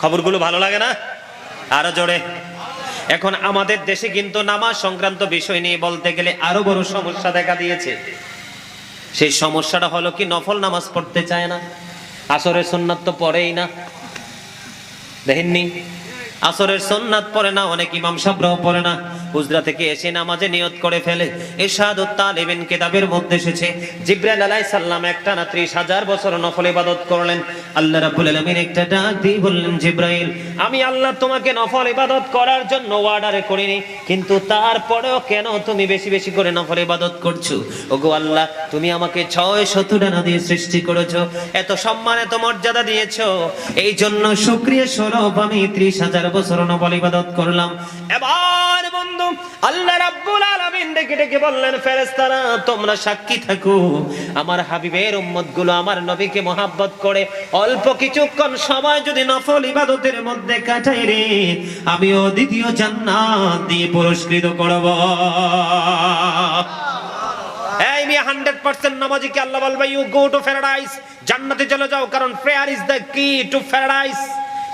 খবরগুলো ভালো লাগে না? আরো জোরে। এখন আমাদের দেশে কিন্তু নামাজ সংক্রান্ত বিষয় নিয়ে বলতে গেলে আরো বড় সমস্যা দেখা দিয়েছে। সেই সমস্যাটা হলো কি, নফল নামাজ পড়তে চায় না। আসরের সুন্নাত তো পড়েই না, দেখেননি? আসরের সুন্নাত পড়ে না, অনেক ইমাম সাহেবরাও পড়ে না। হুজরা থেকে এসে নামাজে নিয়ত করে ফেলে। ইরশাদুত তালিবিন কিতাবের মধ্যে এসেছে, জিবরাইল আলাইহিস সালাম একটানা ৩০,০০০ বছর নফল ইবাদত করলেন। আল্লাহ রাব্বুল আলামিন একটা ডাক দিয়ে বললেন, জিবরাইল, আমি আল্লাহ তোমাকে নফল ইবাদত করার জন্য অর্ডার করিনি, কিন্তু তারপরেও কেন তুমি বেশি বেশি করে নফল ইবাদত করছো? ওগো আল্লাহ, তুমি আমাকে ৬ ডানা দিয়ে সৃষ্টি করেছো, এত সম্মান এত মর্যাদা দিয়েছো, এই জন্য শুকরিয়া স্বরূপ আমি ৩০,০০০ বছর নফল ইবাদত করলাম। এবার বন্ধু আল্লাহ রাব্বুল আলামিন ডেকে ডেকে বললেন, ফেরেশতারা তোমরা সাক্ষী থাকো, আমার হাবিবের উম্মতগুলো আমার নবীকে মহব্বত করে অল্প কিছুক্ষণ সময় যদি নফল ইবাদতের মধ্যে কাটাই রে, আমিও দ্বিতীয় জান্নাত দিয়ে পুরস্কৃত করব। এই মি 100% নামাজিকে আল্লাহ বলবে, ইউ গো টু প্যারাডাইস, জান্নাতে চলে যাও, কারণ প্রেয়ার ইজ দ্য কি টু প্যারাডাইস।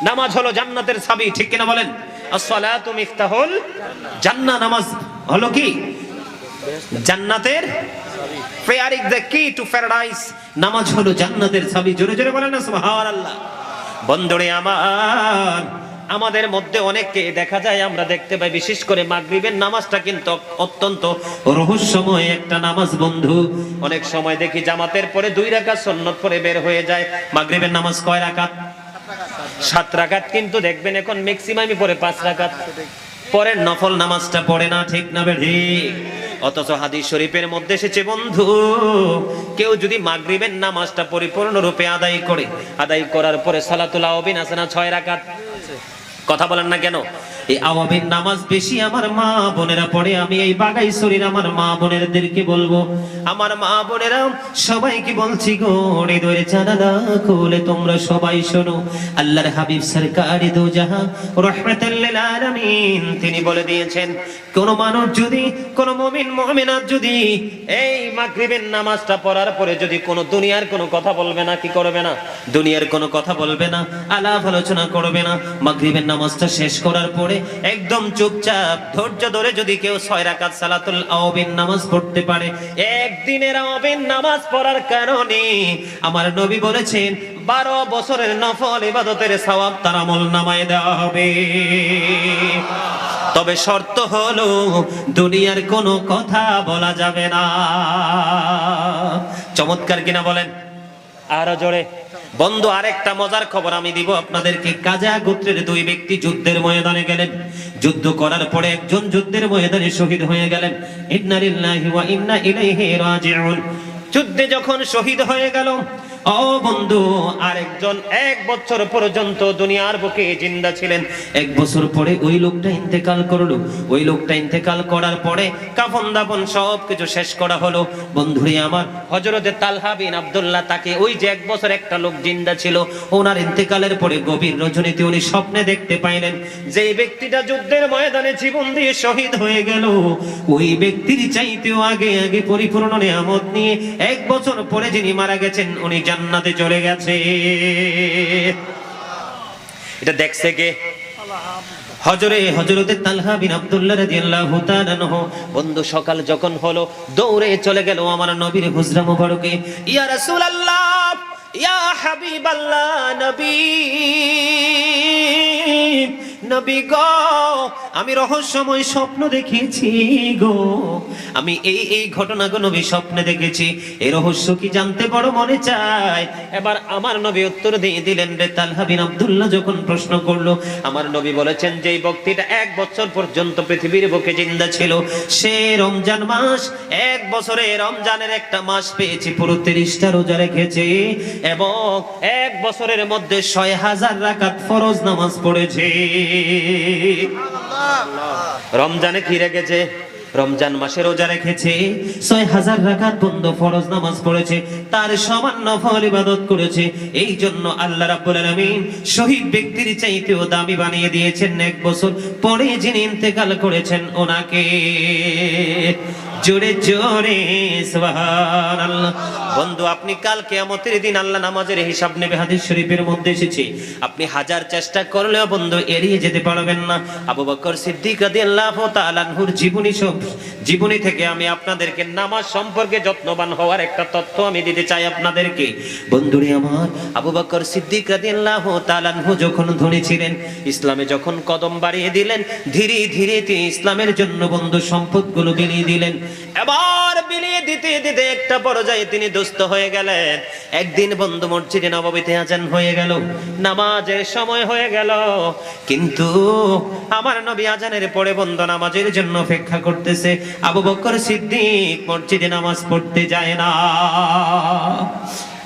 নামাজ হলো জান্নাতের চাবি, ঠিক কিনা বলেন? আসসালাতু মিফতাহুল জান্নাহ, নামাজ হলো কি জান্নাতের প্রেয়ার ইজ দ্য কি টু প্যারাডাইস, নামাজ হলো জান্নাতের চাবি। জোরে জোরে বলেন না সুবহানাল্লাহ। বন্ধুরে আমার, আমাদের মধ্যে অনেককে দেখা যায়, আমরা দেখতে পাই বিশেষ করে মাগরিবের নামাজটা কিন্তু অত্যন্ত রহস্যময় একটা নামাজ বন্ধু। অনেক সময় দেখি জামাতের পরে 2 রাকাত সুন্নাত পরে বের হয়ে যায়। মাগরিবের নামাজ কয় রাকাত? 7 রাকাত। কিন্তু দেখবেন এখন ম্যাক্সিমামই পরে 5 রাকাত, পরে নফল নামাজটা পড়ে না, ঠিক না বেঠি? অথচ হাদিস শরীফের মধ্যে এসেছে বন্ধু, কেউ যদি মাগরিবের নামাজটা পরিপূর্ণরূপে আদায় করে, আদায় করার পরে সালাতুল আওয়াবিন আছে না 6 রাকাত, কথা বলেন না কেন? এই আওয়াবিন নামাজ বেশি আমার মা বোনেরা পড়ে। আমি এই বাগাইছড়ির আমার মা বোনেরদেরকে বলবো, আমার মা বোনেরা সবাইকে বলছি গো, হৃদয়ের জানালা খুলে তোমরা সবাই শোনো। আল্লাহর হাবিব সরকারে দো জাহান রাহমাতুল লিল আলামিন তিনি বলে দিয়েছেন, কোন মানুষ যদি, কোন মুমিন মুমিনাত যদি এই মাগরিবের নামাজটা পড়ার পরে যদি কোনো দুনিয়ার কোনো কথা বলবে না, কি করবে না? দুনিয়ার কোনো কথা বলবে না, আলাপ আলোচনা করবে না। মাগরিবের নামাজটা শেষ করার পরে একদম চুপচাপ ধৈর্য ধরে যদি কেউ 6 রাকাত সালাতুল আওয়াবিন নামাজ পড়তে পারে, একদিনের আওয়াবিন নামাজ পড়ার কারণে আমার নবী বলেছেন 12 বছরের নফল ইবাদতের সওয়াব তার আমলনামায় দেওয়া হবে। তবে শর্ত হলো দুনিয়ার কোনো কথা বলা যাবে না। চমৎকার কিনা বলেন? আরো জোরে। বন্ধু আরেকটা মজার খবর আমি দিব আপনাদেরকে। কাজা গোত্রের 2 ব্যক্তি যুদ্ধের ময়দানে গেলেন। যুদ্ধ করার পরে একজন যুদ্ধের ময়দানে শহীদ হয়ে গেলেন। ইন্না লিল্লাহি ওয়া ইন্না ইলাইহি রাজিউন। যুদ্ধে যখন শহীদ হয়ে গেল, ও বন্ধু আরেকজন 1 বছর পর্যন্ত দুনিয়ার বুকে জিন্দা ছিলেন। 1 বছর পরে ওই লোকটা ইন্তেকাল করলো। ওই লোকটা ইন্তেকাল করার পরে কাফন দাফন সব কিছু শেষ করা হলো। বন্ধুরে আমার, হযরতে তালহা বিন আব্দুল্লাহ, তাকে ওই যে 1 বছর একটা লোক জিন্দা ছিল, ওনার ইন্তেকালের পরে গভীর রজনীতে উনি স্বপ্নে দেখতে পাইলেন যে এই ব্যক্তিটা যুদ্ধের ময়দানে জীবন দিয়ে শহীদ হয়ে গেল, ওই ব্যক্তির চাইতেও আগে আগে পরিপূর্ণ নিয়ামত নিয়ে 1 বছর পরে যিনি মারা গেছেন উনি জান্নাতে চলে গেছে। এটা দেখছে কে? হযরতে তালহা বিন আব্দুল্লাহ রাদিয়াল্লাহু তাআলা আনহু। বন্ধু সকাল যখন হলো দৌড়ে চলে গেল আমার নবীর হুজরা মুবারকে। ইয়া রাসূলুল্লাহ, ইয়া হাবিবাল্লাহ, নবী নবী গো, আমি রহস্যময় স্বপ্ন দেখেছি গো, আমি এই ঘটনাগুলো নবী স্বপ্নে দেখেছি, এই রহস্য কি জানতে বড় মনে চায়। এবার আমার নবী উত্তর দিয়ে দিলেন রে তালহা বিন আব্দুল্লাহ যখন প্রশ্ন করলো, আমার নবী বলেছেন যে এই ব্যক্তিটা 1 বছর পর্যন্ত পৃথিবীর বুকে জিন্দা ছিল, সে রমজান মাস, 1 বছরে রমজানের একটা মাস পেয়েছি, পুরো 30টা রোজা রেখেছে এবং 1 বছরের মধ্যে 6000 রাকাত ফরজ নামাজ পড়েছে। রমজানে কি রেখেছে? রমজান মাসে রোজা রেখেছে, 6000 রাকাত বন্ধ ফরজ নামাজ পড়েছে, তার সমান নফল ইবাদত করেছে। এই জন্য আল্লাহ রাব্বুল আলামিন শহীদ ব্যক্তির চাইতেও দামি বানিয়ে দিয়েছেন 1 বছর পরে যিনি ইন্তেকাল করেছেন ওনাকে। জোরে জোরে সুবহানাল্লাহ। বন্ধু আপনি কাল কিয়ামতের দিন আল্লাহ নামাজের হিসাব নেবে, হাদিস শরীফের মধ্যে এসেছে। আপনি হাজার চেষ্টা করলেও বন্ধু এড়িয়ে যেতে পারবেন না। আবু বকর সিদ্দিক রাদিয়াল্লাহু তাআলা আনহুর জীবনী থেকে আমি আপনাদেরকে নামাজ সম্পর্কে যত্নবান হওয়ার একটা তথ্য আমি দিতে চাই আপনাদেরকে। বন্ধুরে আমার, আবু বকর সিদ্দিক রাদিয়াল্লাহু তাআলা আনহু যখন ধনী ছিলেন, ইসলামে যখন কদম বাড়িয়ে দিলেন, ধীরে ধীরে তিনি ইসলামের জন্য বন্ধু সম্পদগুলো বিলিয়ে দিলেন। এবার বিলিয়ে দিতে দিতে একটা পর্যায়ে তিনি দুস্থ হয়ে গেলেন। একদিন বন্ধু মসজিদে নববীতে আযান হয়ে গেল, নামাজের সময় হয়ে গেল, কিন্তু আমার নবী আযানের পরে বন্ধু নামাজের জন্য অপেক্ষা করতেছে। আবু বকর সিদ্দিক মসজিদে নামাজ পড়তে যায় না।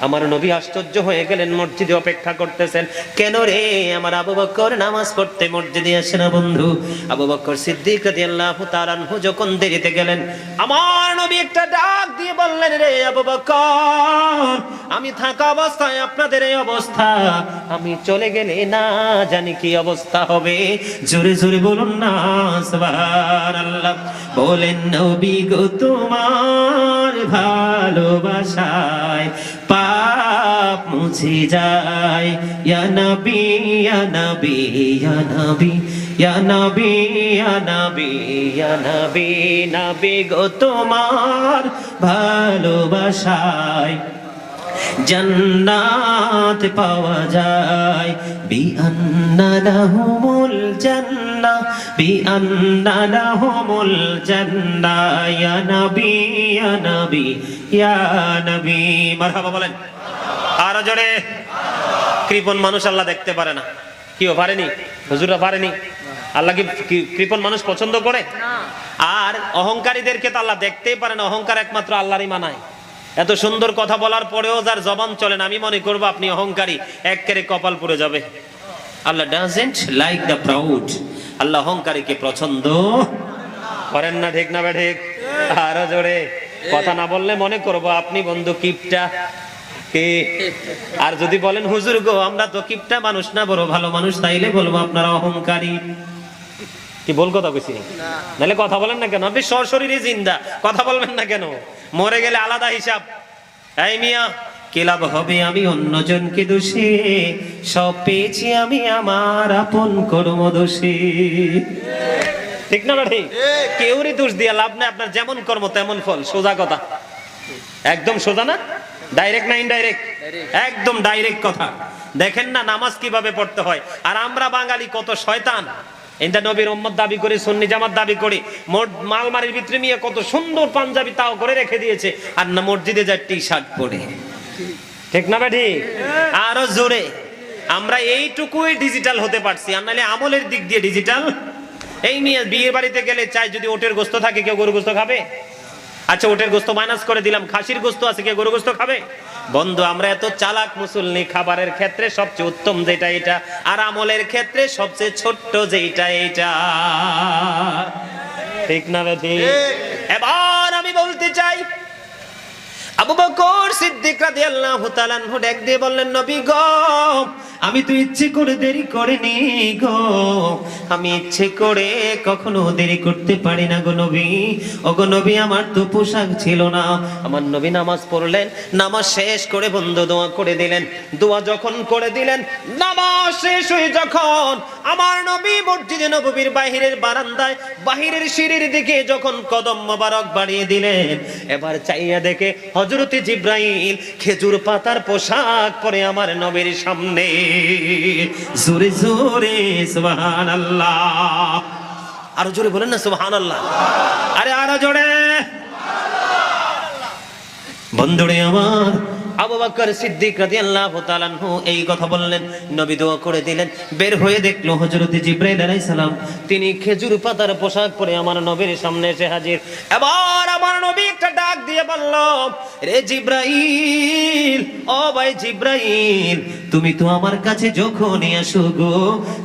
আমার নবী আশ্চর্য হয়ে গেলেন, মসজিদে অপেক্ষা করতেছেন। কেন রে আমার আবু বকর নামাজ পড়তে মসজিদে আসে না বন্ধু? আবু বকর সিদ্দিক রাদিয়াল্লাহু তাআলা আনহু যখন দেরিতে গেলেন, আমার নবী একটা ডাক দিয়ে বললেন, রে আবু বকর, আমি থাকা অবস্থায় আপনাদের এই অবস্থা, আমি চলে গেলে না জানি কি অবস্থা হবে। জোরে জোরে বলুন না সুবহানাল্লাহ। বলেন নবী গো তোমার ভালোবাসায় পাপ মুছে যায়, ইয়া নবী ইয়া নবী ইয়া নবী ইয়া নবী ইয়া নবী ইয়া নবী, নবী গো তোমার ভালোবাসায় জান্নাত পাওয়া যায়, বিআন্না লাহুমুল জান্নাহ বিআন্না লাহুমুল জান্নাহ, ইয়া নবী ইয়া নবী ইয়া নবী। মারহাবা বলেন আর জোরে। কৃপণ মানুষ আল্লাহ দেখতে পারে না। কিও পারেনি? হুজুররা পারেনি? আল্লাহ কি কৃপণ মানুষ পছন্দ করে? আর অহংকারীদেরকে তো আল্লাহ দেখতেই পারে না। অহংকার একমাত্র আল্লাহরই মানায়। এত সুন্দর কথা বলার পরেও যার জবান চলে না, আমি মনে করব আপনি অহংকারী, একেবারে কপাল পুড়ে যাবে। আল্লাহ ডাজন্ট লাইক দ্য প্রাউড। আল্লাহ অহংকারীকে পছন্দ করেন না। ঠিক না বে ঠিক? আরো জোরে। কথা না বললে মনে করব আপনি বন্ধু কিপটা। আর যদি বলেন হুজুর গো আমরা তো কিপটা মানুষ না, বড় ভালো মানুষ, তাইলে বলবো আপনারা অহংকারী। কি বল কথা কইছি? নাহলে কথা বলেন না কেন? আপনি সশরীরে জিন্দা, কথা বলবেন না কেন? মরে গেলে আলাদা হিসাব। এই মিয়া কি লাভ হবে আমি অন্যজনকে দোষে, সব পেয়েছি আমি আমার আপন কর্ম দোষে। ঠিক না ঠিক? কেউরই দোষ দিয়ে লাভ নাই। আপনার যেমন কর্ম তেমন ফল। সোজা কথা, একদম সোজা না? ডাইরেক্ট না ইনডাইরেক্ট? একদম ডাইরেক্ট কথা। দেখেন না নামাজ কিভাবে পড়তে হয়। আর আমরা বাঙালি কত শয়তান। এটা নবীর উম্মত দাবি করে, সুন্নি জামাত দাবি করে, মালমারির ভিতরে নিয়ে কত সুন্দর পাঞ্জাবি তাও করে রেখে দিয়েছে, আর না মসজিদে যায় টি শার্ট পরে। ঠিক না বেঠি? আরো জোরে। আমরা এইটুকুই ডিজিটাল হতে পারছি, আর নাহলে আমলের দিক দিয়ে ডিজিটাল। এই নিয়ে বিয়ের বাড়িতে গেলে চাই যদি ওটের গোস্ত থাকে, কেউ গরু গোস্ত খাবে? আচ্ছা ওটের গোস্ত মাইনাস করে দিলাম, খাসির গোস্ত আছে, কেউ গরু গোস্ত খাবে? বন্ধু আমরা এত চালাক মুসল্লি, খাবারের ক্ষেত্রে সবচেয়ে উত্তম যেটা এটা, আর আমলের ক্ষেত্রে সবচেয়ে ছোট্ট যেটা এইটা। ঠিক না বেঠি? এবার আমি বলতে চাই, আবু বকর সিদ্দিক রাদিয়াল্লাহু তাআলা আনহু ডাক দিয়ে বললেন, নবী গো আমি তো ইচ্ছে করে দেরি করিনি গো, আমি ইচ্ছে করে কখনো দেরি করতে পারি না গো নবী। ও গো নবী আমার তো পোশাক ছিল না। আমার নবী নামাজ পড়লেন, নামাজ শেষ করে বন্ধু দোয়া করে দিলেন। দোয়া যখন করে দিলেন, নামাজ শেষ হয়ে যখন আমার নবী মসজিদে নববীর বাহিরের বারান্দায় বাহিরের সিঁড়ির দিকে যখন কদম মোবারক বাড়িয়ে দিলেন, এবার চাইয়া দেখে হযরতে জিবরাইল খেজুর পাতার পোশাক পরে আমার নবীর সামনে। জোরে জোরে সুবহানাল্লাহ। আরো জোরে বলেন না সুবহানাল্লাহ। আরে আরো জোরে। বন্ধুরে আমার, আবু বকর সিদ্দিক রাদিয়াল্লাহু তাআলা আনহু এই কথা বললেন, নবী দোয়া করে দিলেন। বের হয়ে দেখলো হযরতে জিবরাইল আলাইহিস সালাম তিনি খেজুর পাতার পোশাক পরে আমার নবীর সামনে এসে হাজির। এবার আমার নবী একটা ডাক দিয়ে বলল, রে জিবরাইল, ও ভাই জিবরাইল, তুমি তো আমার কাছে যখনই আসো গো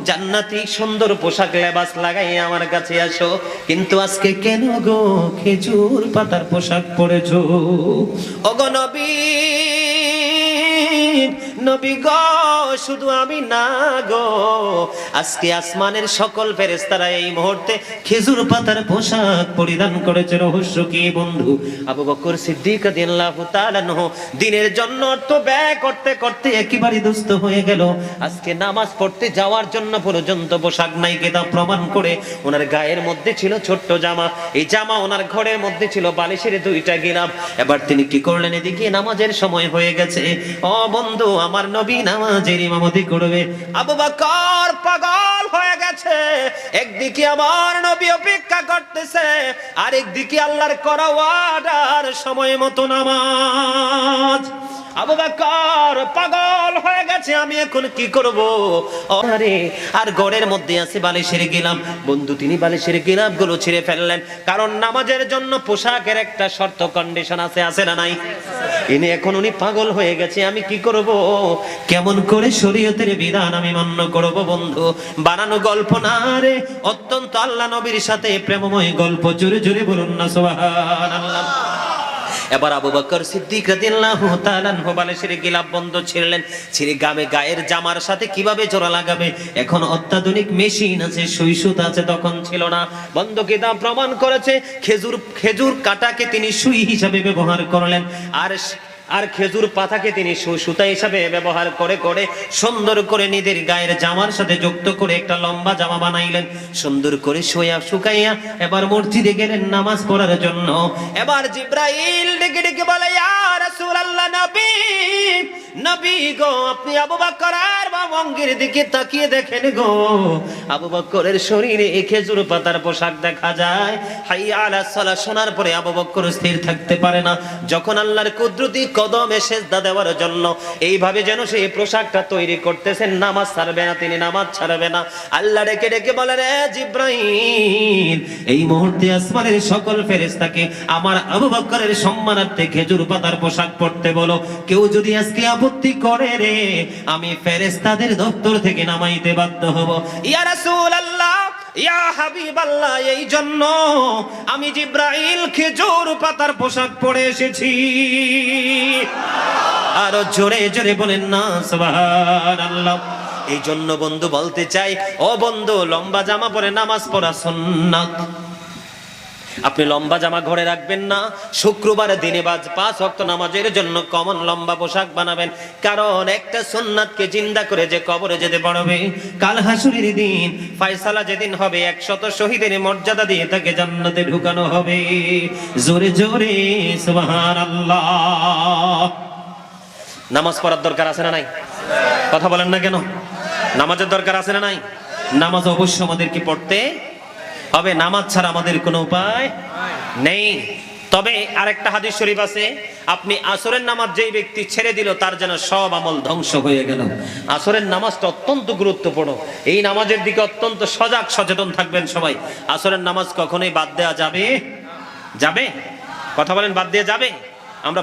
জান্নাতি সুন্দর পোশাক লেবাস লাগাই আমার কাছে আসো, কিন্তু আজকে কেন গো খেজুর পাতার পোশাক পরেছো? ও গো নবী নবী গো শুধু আমি না গো, আজকে আসমানের সকল ফেরেশতারা এই মুহূর্তে খেজুর পাতার পোশাক পরিধান করেছে। রহস্য কি বন্ধু? আবু বকর সিদ্দিক রাদিয়াল্লাহু তাআলা আনহু দিনের জন্য অর্থ ব্যয় করতে করতে একেবারে দুস্থ হয়ে গেল। আজকে নামাজ পড়তে যাওয়ার জন্য পর্যন্ত পোশাক নাই। কেদা প্রমাণ করে ওনার গায়ের মধ্যে ছিল ছোট্ট জামা, এই জামা ওনার ঘরের মধ্যে ছিল বালিশের দুইটা গিলাম। এবার তিনি কি করলেন? এদিকে নামাজের সময় হয়ে গেছে। ও বন্ধু, আমার নবী নামাজের ইমামতি করবে। আবু বকর পাগল হয়ে গেছে। একদিকে আমার নবী অপেক্ষা করতেছে, আর একদিকে আল্লাহর করা ওয়ার্ডার সময় মতো নামাজ। আবু বকর পাগল হয়ে গেছে, আমি এখন কি করব? আরে আর ঘরের মধ্যে আছে বালিশের গিলাম। বন্ধু তিনি বালিশের গিলামগুলো ছিঁড়ে ফেললেন, কারণ নামাজের জন্য পোশাকের একটা শর্ত কন্ডিশন আছে না নাই? এখন উনি পাগল হয়ে গেছে, আমি কি করব? কেমন করে শরীয়তের বিধান আমি মান্য করব? বন্ধু বানানো গল্প না রে, অত্যন্ত আল্লাহ নবীর সাথে প্রেমময় গল্প। জোরে জোরে বলুন না সুবহানাল্লাহ। এবার আবু বকর সিদ্দিক রাদিয়াল্লাহু তাআলা আনহু বালিশের গিলাফ বন্ধ ছিঁড়লেন। ছিঁড়ে গায়ের জামার সাথে কিভাবে জোড়া লাগাবে? এখন অত্যাধুনিক মেশিন আছে, সুই সুতা আছে, তখন ছিল না। বন্ধ কিতাব প্রমাণ করেছে খেজুর কাটাকে তিনি সুই হিসাবে ব্যবহার করলেন, আর খেজুর পাতাকে তিনি সুতা হিসাবে ব্যবহার করে করে সুন্দর করে নিজের গায়ের জামার সাথে যুক্ত করে একটা লম্বা জামা বানাইলেন। সুন্দর করে শুকাইয়া এবার মসজিদে গেলেন নামাজ পড়ার জন্য। এবার জিব্রাইল ডেকে ডেকে বলে, ইয়া রাসূলুল্লাহ, নবী গো, আপনি আবু বকরের অঙ্গের দিকে তাকিয়ে দেখেন গো, আবু বকরের শরীরে খেজুর পাতার পোশাক দেখা যায়। হাইয়া আলাস সালাহ শোনার পরে আবু বকর স্থির থাকতে পারে না। যখন আল্লাহর কুদরতি কদমে সেজদা দেওয়ার জন্য এইভাবে যেন সেই পোশাকটা তৈরি করতেছেন, নামাজ ছাড়বে না, তিনি নামাজ ছাড়বে না। আল্লাহ ডেকে ডেকে বলে, রে জিব্রাইল, এই মুহূর্তে আসমানের সকল ফেরেশতাকে আমার আবু বকরের সম্মানার্থে খেজুর পাতার পোশাক পরতে বলো। কেউ যদি আজকে আপত্তি করে রে, আমি ফেরেশতাদের দপ্তর থেকে নামাইতে বাধ্য হব। ইয়া রাসূলুল্লাহ, ইয়া হাবিবাল্লাহ, এই জন্য আমি জিব্রাইল খেজুর পাতার পোশাক পরে এসেছি। আরো জোরে জোরে বলেন না সুবহানাল্লাহ। এই জন্য বন্ধু বলতে চাই, ও বন্ধু, লম্বা জামা পরে নামাজ পড়া সুন্নাত। আপনি লম্বা জামা ঘরে রাখবেন না, শুক্রবার দিনে 5 ওয়াক্ত নামাজের জন্য কমন লম্বা পোশাক বানাবেন। কারণ একটা সুন্নাতকে জিন্দা করে যে কবরে যেতে পারবে, কাল হাসুরের দিন ফয়সালা যেদিন হবে, 100 শহীদের মর্যাদা দিয়ে তাকে জান্নাতে ঢুকানো হবে। জোরে জোরে সুবহানাল্লাহ। নামাজ পড়ার দরকার আছে না নাই? কথা বলেন না কেন? নামাজের দরকার আছে না নাই? নামাজ অবশ্যই আমাদেরকে পড়তে হবে, নামাজ ছাড়া আমাদের কোনো উপায় নেই। তবে আরেকটা হাদিস শরীফ আছে, আপনি আসরের নামাজ যেই ব্যক্তি ছেড়ে দিল, তার যেন সব আমল ধ্বংস হয়ে গেল। আসরের নামাজটা অত্যন্ত গুরুত্বপূর্ণ, এই নামাজের দিকে অত্যন্ত সজাগ সচেতন থাকবেন সবাই। আসরের নামাজ কখনোই বাদ দেওয়া যাবে? কথা বলেন, বাদ দেওয়া যাবে? আমরা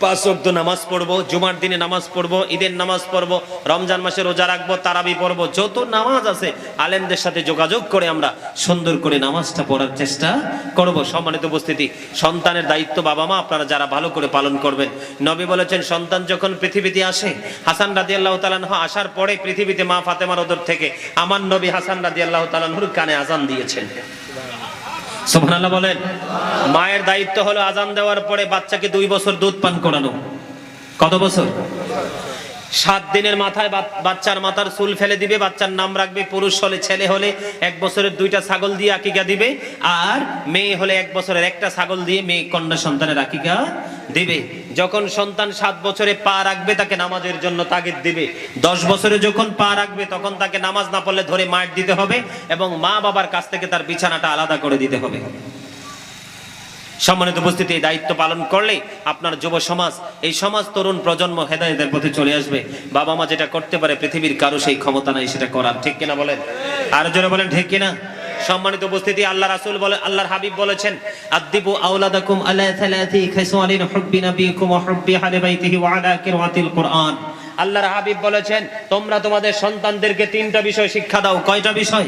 5 ওয়াক্ত নামাজ পড়বো, জুমার দিনে নামাজ পড়বো, ঈদের নামাজ পড়বো, রমজান মাসে রোজা রাখবো, তারাবি পড়বো, যত নামাজ আছে আলেমদের সাথে যোগাযোগ করে আমরা সুন্দর করে নামাজটা পড়ার চেষ্টা করব। সম্মানিত উপস্থিতি, সন্তানের দায়িত্ব বাবা মা আপনারা যারা ভালো করে পালন করবেন। নবী বলেছেন, সন্তান যখন পৃথিবীতে আসে, হাসান রাদিয়াল্লাহু তাআলা আনহু আসার পরে পৃথিবীতে মা ফাতেমার ওদর থেকে আমার নবী হাসান রাদিয়াল্লাহু তাআলা আনহুর কানে আযান দিয়েছেন। সুবহানাল্লাহ বলেন। মায়ের দায়িত্ব হলো আযান দেওয়ার পরে বাচ্চাকে 2 বছর দুধ পান করানো। কত বছর? 7 দিনের মাথায় বাচ্চার মাথার চুল ফেলে দিবে, বাচ্চার নাম রাখবে। পুরুষ হলে, ছেলে হলে 1 বছরের 2টা ছাগল দিয়ে আকিকা দিবে, আর মেয়ে হলে 1 বছরের 1টা ছাগল দিয়ে মেয়ে কন্যা সন্তানের আকিকা দিবে। যখন সন্তান 7 বছরে পা রাখবে, তাকে নামাজের জন্য তাগিদ দিবে। 10 বছরে যখন পা রাখবে, তখন তাকে নামাজ না পড়লে ধরে মার দিতে হবে, এবং মা বাবার কাছ থেকে তার বিছানাটা আলাদা করে দিতে হবে। সম্মানিত উপস্থিতি, এই দায়িত্ব পালন করলে আপনার যুব সমাজ, এই সমাজ, তরুণ প্রজন্ম হেদায়েতের পথে চলে আসবে। বাবা মা যেটা করতে পারে, পৃথিবীর কারো সেই ক্ষমতা নাই সেটা করার। ঠিক কিনা বলেন? আর জোরে বলেন, ঠিক কিনা? সম্মানিত উপস্থিতি, আল্লাহ রাসূল বলে, আল্লাহর হাবিব বলেছেন, আদিবু আওলাদাকুম আলা 3 খিসালিন হুব্বি নবিকুম ওয়া হুব্বি আহলি বাইতিহি ওয়া আলা কিরাতিল কুরআন। আল্লাহর হাবিব বলেছেন তোমরা তোমাদের সন্তানদেরকে তিনটা বিষয় শিক্ষা দাও। কয়টা বিষয়?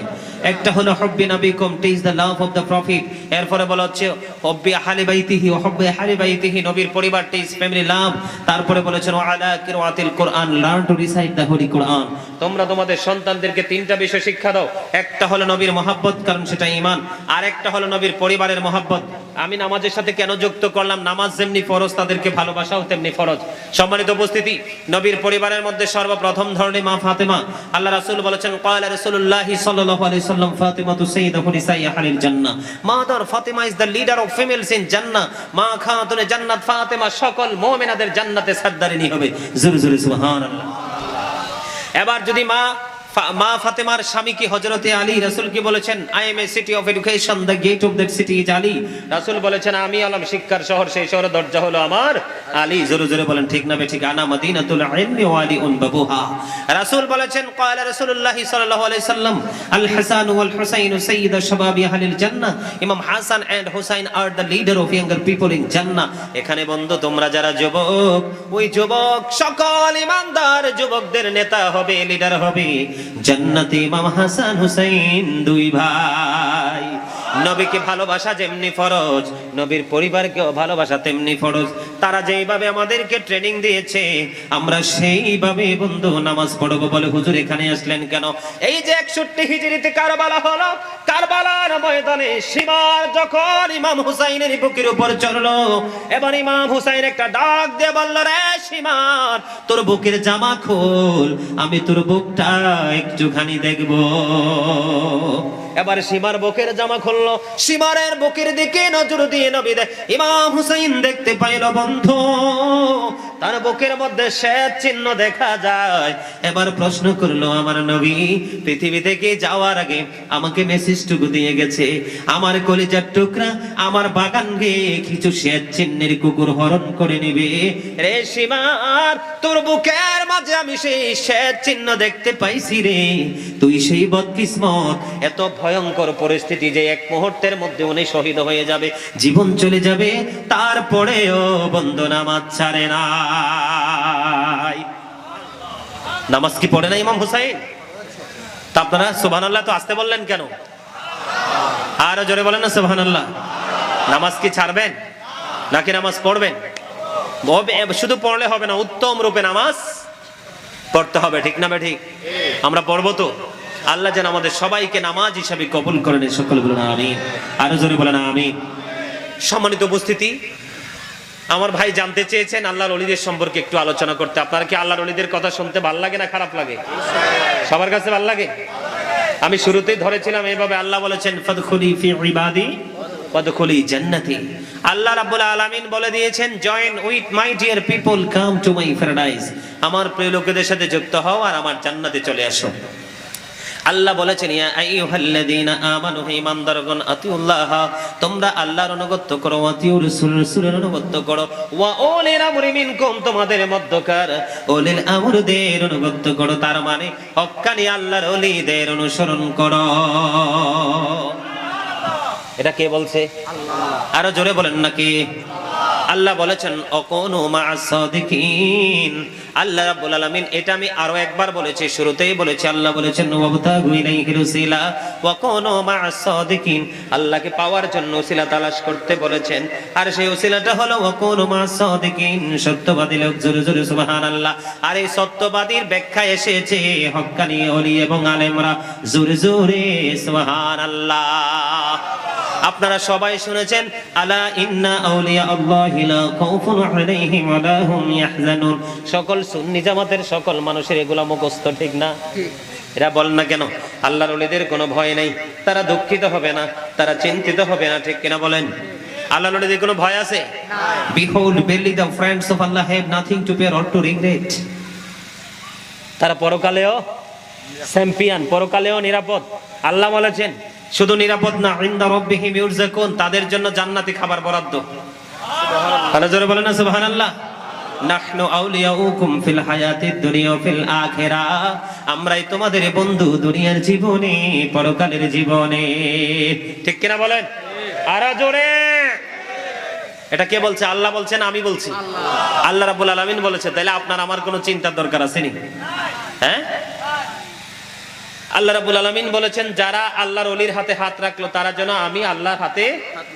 একটা হলো হুব্বি নবিকুম, teach the love of the prophet. এরপরে বলা হচ্ছে হুব্বি আহলি বাইতিহি ওয়া হুব্বি আহলি বাইতিহি, নবীর পরিবার, টিচ ফ্যামিলি লাভ। তারপরে বলেছেন ওয়া আলা কিরাআতিল কুরআন, learn to recite the holy Quran. তোমরা তোমাদের সন্তানদেরকে তিনটা বিষয় শিক্ষা দাও। একটা হলো নবীর মহব্বত, কারণ সেটা ঈমান। আর একটা হলো নবীর পরিবারের মহব্বত। আমি নামাজের সাথে কেন যুক্ত করলাম? নামাজ যেমনি ফরজ তাদেরকে ভালোবাসাও তেমনি ফরজ। সম্মানিত উপস্থিতি, নবীর পরিবারের মধ্যে সর্বপ্রথম ধরনের মা ফাতেমা। আল্লাহ রাসূল বলেছেন ক্বালা রাসূলুল্লাহি সাল্লাল্লাহু আলাইহি ওয়াসাল্লাম ফাতিমাতু সাইয়্যিদাতু নিসাই আহলিল জান্নাহ। Mother Fatima is the leader of females in জান্নাহ। মা খাতুনে জান্নাত ফাতেমা সকল মুমিনাদের জান্নাতে সরদারিনী হবে। জোরে জোরে সুবহানাল্লাহ। এবার যদি মা ফাতেমার স্বামী কি হযরতে আলী, রাসূল কি বলেছেন? I am a city of education, the gate of that city is Ali. রাসূল বলেছেন আমি হলাম শিক্ষার শহর, সেই শহরের দরজা হলো আমার আলী। জোরে জোরে বলেন ঠিক না বেঠিক? আনা মদিনাতুল ইলমি ওয়া আলীউন বাবুহা। রাসূল বলেছেন ক্বালা রাসূলুল্লাহি সাল্লাল্লাহু আলাইহি সাল্লাম আল হাসান ওয়াল হুসাইন সাইয়্যিদু শাবাবি আহলিল জান্নাহ। Imam Hasan and Husain are the leader of younger people in Jannah. এখানে বন্ধু তোমরা যারা যুবক, ওই যুবক সকল ঈমানদার যুবকদের নেতা হবে, লিডার হবে জান্নাতে ইমাম হাসান হুসাইন, দুই ভাই। নবীকে ভালোবাসা যেমনি ফরজ, নবীর পরিবারকেও ভালোবাসা তেমনি ফরজ। তারা যেইভাবে আমাদেরকে ট্রেনিং দিয়েছে আমরা সেইভাবে বন্ধু নামাজ পড়ব। বলে হুজুর এখানে আসলেন কেন? এই যে 61 হিজরিতে কারবালা হলো, কারবালার ময়দানে সীমার যখন ইমাম হুসাইনের বুকের উপর চড়লো, এবার ইমাম হুসাইন একটা ডাক দিয়ে বলল, রে সীমার তোর বুকের জামা খোল, আমি তোর বুকটা একটুখানি দেখব। এবার সীমার বুকের জামা খুললো, সীমারের বুকের দিকে নজর দিয়ে নবী ইমাম হুসাইন দেখতে পাইল বন্ধু তার বুকের মধ্যে শ্বেত চিহ্ন দেখা যায়। এবার প্রশ্ন করলো আমার নবী পৃথিবী থেকে যাওয়ার আগে আমাকে মেসেজটুকু দিয়ে গেছে, আমার কলিজার টুকরা আমার বাগান গিয়ে কিছু শ্বেত চিহ্নের কুকুর হরণ করে নিবে। রে সীমার তোর বুকের মাঝে আমি সেই শ্বেত চিহ্ন দেখতে পাইছি রে, তুই সেই বদকিসমত। এত ভয়ঙ্কর পরিস্থিতি যে এক মুহূর্তের মধ্যে উনি শহীদ হয়ে যাবে, জীবন চলে যাবে, তারপরেও বন্ধু নামাজ ছাড়ে নাই। নামাজ কি পড়ে না ইমাম হুসাইন? তা আপনারা সুবহানাল্লাহ তো আসতে বললেন কেন? আরো জোরে বলেন না সুবহানাল্লাহ। নামাজ কি ছাড়বেন নাকি নামাজ পড়বেন? শুধু পড়লে হবে না, উত্তম রূপে নামাজ পড়তে হবে, ঠিক না ঠিক? আমরা পড়বো তো। আল্লাহ যেন আমাদের সবাইকে নামাজ হিসাবে কবুল করেন, সকলে বলেন আমিন। আরো জোরে বলেন আমিন। সম্মানিত উপস্থিতি, আমার ভাই জানতে চেয়েছেন আল্লাহর ওলিদের সম্পর্কে একটু আলোচনা করতে। আপনারা কি আল্লাহর ওলিদের কথা শুনতে ভালো লাগে না খারাপ লাগে? সবার কাছে ভালো লাগে। আমি শুরুতেই ধরেছিলাম এইভাবে, আল্লাহ বলেছেন ফাদখুলি ফি ইবাদি ওয়াদখুলি জান্নাতি। আল্লাহ রাব্বুল আলামিন বলে দিয়েছেন join with my dear people, come to my paradise. আমার প্রিয় লোকেদের সাথে যুক্ত হও আর আমার জান্নাতে চলে আসো। আল্লাহ বলেছেন ইয়া আইয়ুহাল্লাযীনা আমানু, হে ঈমানদারগণ, আতিউল্লাহ, তোমরা আল্লাহর অনুগত করো, আতিউর রাসূলের অনুগত করো, ওয়া উলিল আমরি মিনকুম, তোমাদের মধ্যকার উলিল আমরদের অনুগত করো। তার মানে হক্কানি আল্লাহর ওলিদের অনুসরণ করো। এটা কে বলছে? আল্লাহ। আরো জোরে বলেন নাকি? আল্লাহ বলেছেন অকুনু মা'আস সাদিকিন। আল্লাহ রাব্বুল আলামিন, এটা আমি আরো একবার বলেছি, শুরুতেই বলেছি। আল্লাহ বলেছেন ওয়াবতাগু ইলাইহিল ওসিলা ওয়া কুনু মা'আস সাদিকিন। আল্লাহকে পাওয়ার জন্য ওসিলা তালাশ করতে বলেছেন, আর সেই ওসিলাটা হলো ওয়া কুনু মা'আস সাদিকিন, সত্যবাদী লোক। জোরে জোরে সুবহানাল্লাহ। আর এই সত্যবাদীর ব্যাখ্যা এসেছে হক্কানি ওলি এবং আলেমরা। জোরে জোরে সুবহানাল্লাহ। আপনারা সবাই শুনেছেন আলা ইন্না আউলিয়া আল্লাহি লা খাউফুন আলাইহিম ওয়া লা হুম ইয়াহজানুন। সকল সুন্নি জামাতের সকল মানুষের এগুলা মুখস্থ, ঠিক না? এরা বল না কেন আল্লাহর ওলিদের কোনো ভয় নেই, তারা দুঃখিত হবে না, তারা চিন্তিত হবে না, ঠিক কিনা বলেন? আল্লাহর ওলিদের কোনো ভয় আছে? Behold, verily the friends of Allah have nothing to fear or to regret. তারা পরকালেও চ্যাম্পিয়ন, পরকালেও নিরাপদ। আল্লাহ বলেছেন শুধু নিরাপদ না, ইনদা রাব্বিহিম ইউরযাকুন, তাদের জন্য জান্নাতি খাবার বরাদ্দ। সুবহানাল্লাহ। আল্লাহ জোরে বলেন না সুবহানাল্লাহ। নাহনু আউলিয়াউকুম ফিল হায়াতিদ দুনিয়া ওয়া ফিল আখিরাহ, আমরাই তোমাদের বন্ধু দুনিয়ার জীবনে পরকালের জীবনে, ঠিক কিনা বলেন? আর জোরে। এটা কে বলছে? আল্লাহ বলছেন, আমি বলছি? আল্লাহ রাব্বুল আলামিন বলেছে। তাহলে আপনার আমার কোনো চিন্তার দরকার আছে নি? হ্যাঁ, আল্লাহ রাব্বুল আলামিন বলেছেন যারা আল্লাহর ওলির হাতে হাত রাখলো তারা যেন আমি আল্লাহর হাতে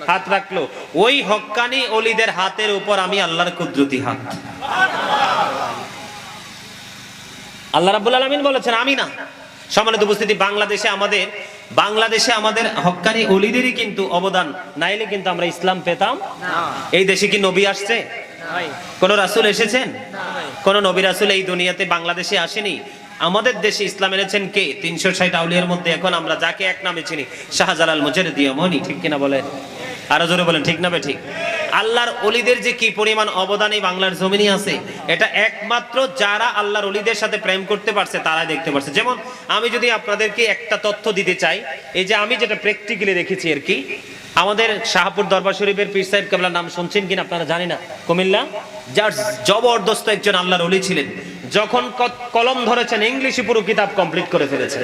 হাত রাখলো। ওই হক্কানি ওলিদের হাতের উপর আমি আল্লাহর কুদরতি হাত। আল্লাহ রাব্বুল আলামিন বলেছেন, আমি না। সম্মানিত উপস্থিতি, বাংলাদেশে আমাদের হক্কানি ওলিদেরই কিন্তু অবদান, নাইলে কিন্তু আমরা ইসলাম পেতাম না। এই দেশে কি নবী আসছে? কোন রাসূল এসেছেন? কোন নবী রাসূল এই দুনিয়াতে বাংলাদেশে আসেনি। আমাদের দেশে ইসলাম এনেছেন কে? 360 আউলিয়ার মধ্যে এখন আমরা যাকে এক নামে চিনি, শাহজালাল মুজাদ্দিদ ইয়ামানি। ঠিক কিনা বলেন? আরো জোরে বলেন, ঠিক না ঠিক? আল্লাহর ওলিদের যে কি পরিমাণ অবদান এই বাংলার জমিনে আছে, এটা একমাত্র যারা আল্লাহর ওলিদের সাথে প্রেম করতে পারছে তারাই দেখতে পারছে। যেমন আমি যদি আপনাদেরকে একটা তথ্য দিতে চাই, এই যে আমি যেটা প্র্যাকটিক্যালি দেখেছি আর কি, আমাদের শাহপুর দরবার শরীফের পীর সাহেব কেবলার নাম শুনছেন কিনা আপনারা জানি না, কুমিল্লা, যার জবরদস্ত একজন আল্লাহর ওলি ছিলেন। যখন কলম ধরেছেন ইংলিশে পুরো কিতাব কমপ্লিট করে ফেলেছেন,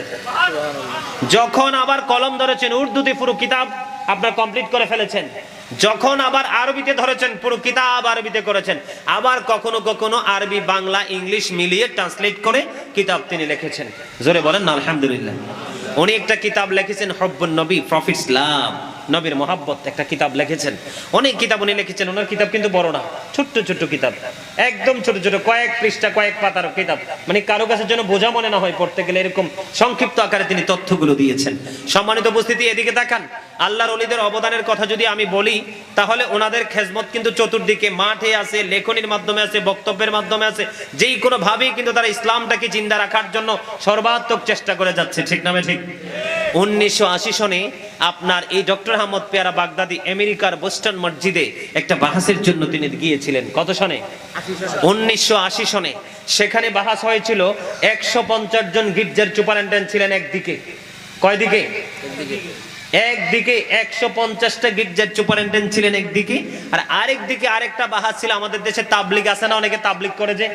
যখন আবার কলম ধরেছেন উর্দুতে পুরো কিতাব আপনার কমপ্লিট করে ফেলেছেন, যখন আবার আরবিতে ধরেছেন পুরো কিতাব আরবিতে করেছেন, আবার কখনো কখনো আরবি বাংলা ইংলিশ মিলিয়ে ট্রান্সলেট করে কিতাব তিনি লিখেছেন। জোরে বলেন না আলহামদুলিল্লাহ। উনি একটা কিতাব লিখেছেন হব্বুন নবী, প্রফিটস লাভ, নবীর মহাব্বত, একটা কিতাব লিখেছেন। অনেক কিতাব উনি লিখেছেন। ওনার কিতাব কিন্তু বড় না, ছোট্ট ছোট্ট কিতাব, একদম ছোট ছোট, কয়েক পৃষ্ঠা কয়েক পাতার কিতাব, মানে কারো কাছে যেন বোঝা মনে না হয় পড়তে গেলে, এরকম সংক্ষিপ্ত আকারে তিনি তথ্যগুলো দিয়েছেন। সম্মানিত উপস্থিতি, এদিকে তাকান। আল্লাহর ওলিদের অবদানের কথা যদি আমি বলি, তাহলে ওনাদের খেজমত কিন্তু চতুর্দিকে, মাঠে আছে, লেখনির মাধ্যমে আছে, বক্তব্যের মাধ্যমে আছে, যেই কোনো ভাবেই কিন্তু তারা ইসলামটাকে জিন্দা রাখার জন্য সর্বাত্মক চেষ্টা করে যাচ্ছে। ঠিক না ঠিক? 1980 সনে আপনার এই ডক্টর আহমদ পেয়ারা বাগদাদি আমেরিকার বোস্টন মসজিদে একটা বাহাসের জন্য তিনি গিয়েছিলেন। কত সনে? 1980 সনে। সেখানে বাহাস হয়েছিল। 150 জন গির্জার সুপারিনটেন্ডেন্ট ছিলেন একদিকে। কয় দিকে? একদিকে 150টা গির্জার সুপারিনটেন্ডেন্ট ছিলেন একদিকে, আর আরেক দিকে আরেকটা বাহাস ছিল। আমাদের দেশে তাবলিগ আছে না, অনেকে তাবলিগ করে যে,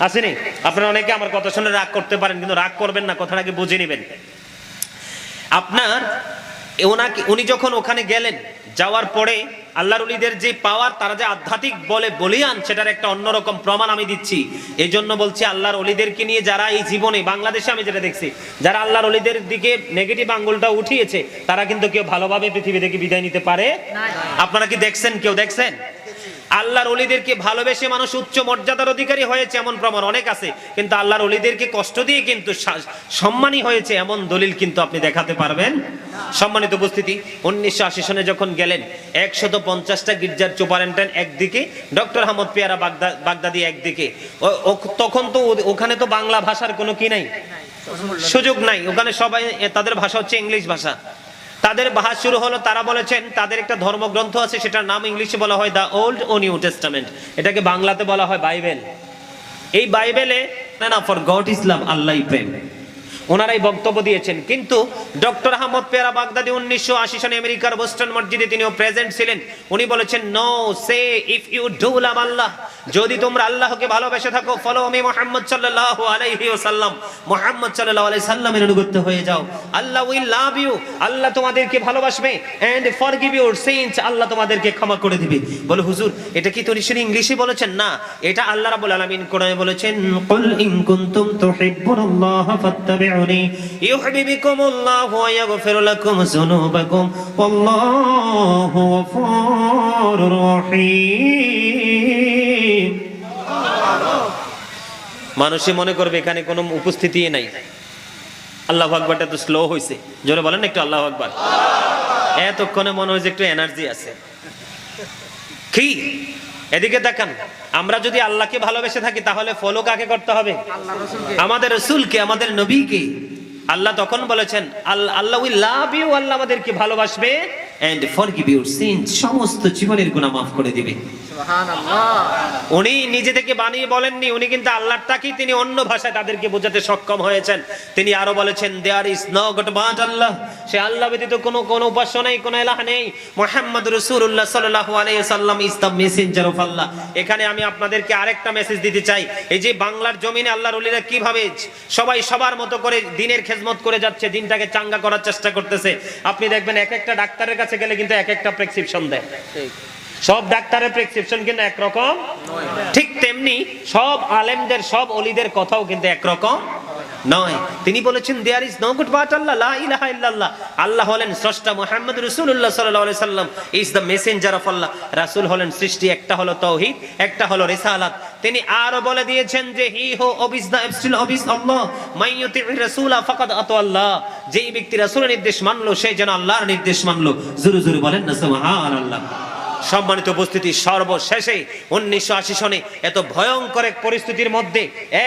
আসেনি? আপনারা অনেকে আমার কথা শুনে রাগ করতে পারেন, কিন্তু রাগ করবেন না, কথাটাকে বুঝে নেবেন। আপনার উনি যখন ওখানে গেলেন, যাওয়ার পরে আল্লাহর ওলিদের যে পাওয়ার, তারা যে আধ্যাত্মিক বলে বলিয়ান, সেটার একটা অন্যরকম প্রমাণ আমি দিচ্ছি। এই জন্য বলছি, আল্লাহর ওলিদেরকে নিয়ে যারা এই জীবনে, বাংলাদেশে আমি যেটা দেখছি, যারা আল্লাহর ওলিদের দিকে নেগেটিভ আঙ্গুলটা উঠিয়েছে, তারা কিন্তু কেউ ভালোভাবে পৃথিবী থেকে বিদায় নিতে পারে। আপনারা কি দেখছেন? কেউ দেখছেন? আল্লাহর ওলিদেরকে ভালোবেসে মানুষ উচ্চ মর্যাদার অধিকারী হয়েছে এমন প্রমাণ অনেক আছে, কিন্তু আল্লাহর ওলিদেরকে কষ্ট দিয়ে কিন্তু সম্মানী হয়েছে এমন দলিল কিন্তু আপনি দেখাতে পারবেন? সম্মানিত উপস্থিতি, 1980 সনে যখন গেলেন, 150টা গির্জার সুপারিনটেন্ডেন্ট একদিকে, ডক্টর আহমদ পেয়ারা বাগদাদি একদিকে। তখন তো ওখানে তো বাংলা ভাষার কোনো কি নাই, সুযোগ নাই। ওখানে সবাই, তাদের ভাষা হচ্ছে ইংলিশ ভাষা। তাদের বাহাস শুরু হলো। তারা বলেছেন তাদের একটা ধর্মগ্রন্থ আছে, সেটার নাম ইংলিশে বলা হয় দ্য ওল্ড ও নিউ টেস্টামেন্ট, এটাকে বাংলাতে বলা হয় বাইবেল। এই বাইবেলে না, ফর গড ইজ লাভ, আল্লাহই প্রেম, ওনারাই বক্তব্য দিয়েছেন। কিন্তু ডক্টর আহমদ পেয়ারা বাগদাদি 1980 সনে আমেরিকার বোস্টন মসজিদে তিনিও প্রেজেন্ট ছিলেন। উনি বলেছেন, no say if you do love Allah, যদি তোমরা আল্লাহকে ভালোবেসে থাকো, ফলো মি মুহাম্মদ সাল্লাল্লাহু আলাইহি ওয়াসাল্লাম, মুহাম্মদ সাল্লাল্লাহু আলাইহি সাল্লামের অনুগত হয়ে যাও। আল্লাহ উইল লাভ ইউ, আল্লাহ তোমাদেরকে ভালোবাসবে, এন্ড ফরগিভ ইউর সিনস, আল্লাহ তোমাদেরকে ক্ষমা করে দিবে। বলে হুজুর, এটা কি তিনি ইংলিশে বলেছেন? না, এটা আল্লাহ রাব্বুল আলামিন কোরআনে বলেছেন, কুল ইন কুনতুম তুহিব্বুনাল্লাহ ফাত্তাবিউ ইউহিব্বুকুমুল্লাহু ওয়া ইয়াগফির লাকুম যুনুবাকুম ওয়াল্লাহু গফুরুর রহিম। মানুষে মনে করবে এখানে কোনো উপস্থিতি নাই। আল্লাহু আকবারটা তো স্লো হইছে, জোরে বলেন একটু আল্লাহু আকবার। এতক্ষণে মনে হয়েছে একটু এনার্জি আছে কি? এদিকে দেখেন, আমরা যদি আল্লাহকে ভালোবেসে থাকি, তাহলে ফলো কাকে করতে হবে? আমাদের রাসূলকে, আমাদের নবীকে। আল্লাহ তখন বলেছেন, আল্লাহ উইল লাভ ইউ, আল্লাহ আমাদেরকে ভালোবাসবে, এন্ড ফরগিভ ইউর সিনস, সমস্ত জীবনের গুনাহ মাফ করে দিবে। সুবহানাল্লাহ। উনি নিজে থেকে বানিয়ে বলেননি, উনি কিন্তু আল্লাহটাকে তিনি অন্য ভাষায় তাদেরকে বোঝাতে সক্ষম হয়েছেন। তিনি আরো বলেছেন, there is no god but Allah, সে আল্লাহ ব্যতীত কোনো উপাস্য নেই, কোনো ইলাহ নেই। মুহাম্মদ রাসূলুল্লাহ সাল্লাল্লাহু আলাইহি ওয়াসাল্লাম ইজ দ্য মেসেঞ্জার অফ আল্লাহ। এখানে আমি আপনাদেরকে আরেকটা মেসেজ দিতে চাই। এই যে বাংলার জমিনে আল্লাহর ওলিরা কিভাবে সবাই সবার মতো করে দিনের খেদমত করে যাচ্ছে, দিনটাকে চাঙ্গা করার চেষ্টা করতেছে। আপনি দেখবেন এক একটা ডাক্তারের কাছে গেলে কিন্তু এক একটা প্রেসক্রিপশন দেয়। ঠিক, সব ডাক্তারের প্রেসক্রিপশন কিন্তু একরকম ঠিক তেমনি সব আলেমদের সব ওলিদের কথাও কিন্তু একরকম নয়। তিনি বলেছেন there is no god but Allah, লা ইলাহা ইল্লাল্লাহ। আল্লাহ হলেন স্রষ্টা, মুহাম্মদ রাসূলুল্লাহ সাল্লাল্লাহু আলাইহি সাল্লাম ইজ দ্য মেসেঞ্জার অফ আল্লাহ। রাসূল হলেন সৃষ্টি, একটা হলো তাওহীদ, একটা হলো রিসালাত। তিনি আরো বলে দিয়েছেন যে হি হু অবিস দ্য অ্যাবসলিউট অবিস আল্লাহ মান ইউতি'র রাসূলা ফাকাদ আতা আল্লাহ। যেই ব্যক্তি রাসূলের নির্দেশ মানলো সে যেন আল্লাহর নির্দেশ মানলো। জোরে জোরে বলেন না সুবহানাল্লাহ। সম্মানিত উপস্থিতি, সর্বশেষে 1980 সনে এত ভয়ঙ্কর এক পরিস্থিতির মধ্যে